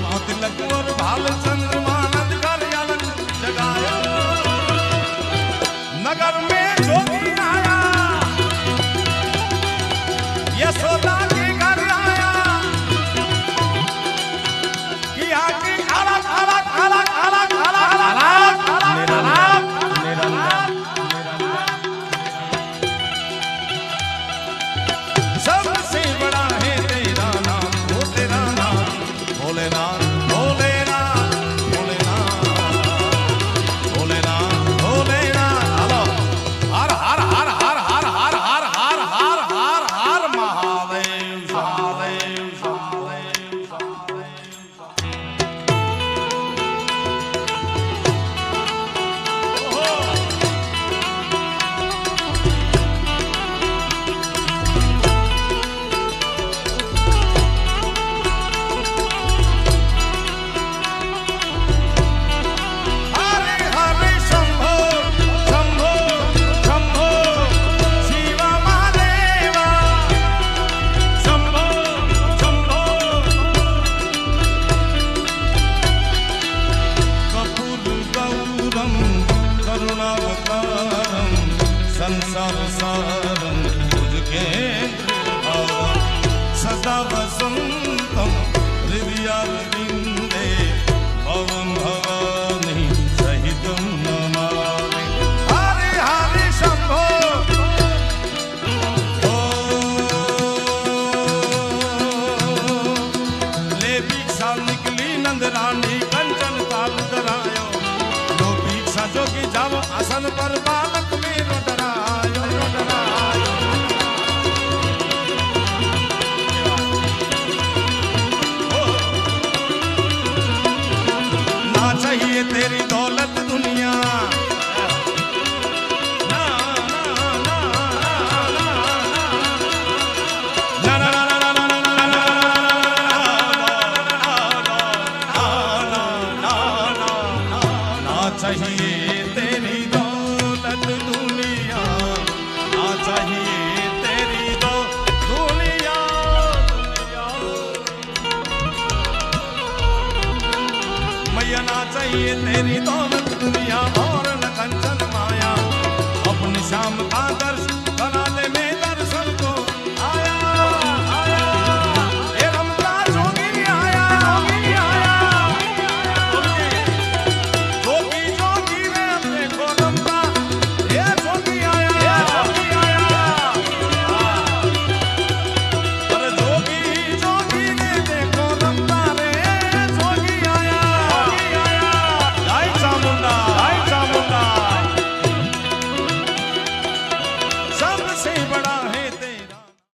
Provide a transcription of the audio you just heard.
भागो तिलक और भाल चंद्रमा नद कर अलग जगाया नगर में जोगी आया यशोदा के घर आया कि आके अलग अलग अलग अलग अलग अलग सबसे बड़ा है तेरा नाम वो तेरा नाम भोलेनाथ भोलेनाथ भोलेनाथ भोलेनाथ भोलेनाथ हेलो हर हर हर हर हर हर हर हर हर हर हर महादेव महादेव संसार सारं तुझके सदा वसंतम हृदयारविंदे भवं भवानी सहितं नमामि हरे हरे शंभो ले भिक्षा निकली नंदरानी कंचन ताल धरायो लो भिक्षा जोगी जाओ आसन पर बालक मेरो चाहिए तेरी दौलत दुनिया ना ना ना ना ना चाहिए तेरी दौलत दुनिया ना चाहिए तेरी दुनिया मैया ना चाहिए तेरी दौलत दुनिया और न कंचन माया अपनी शाम का दर्शन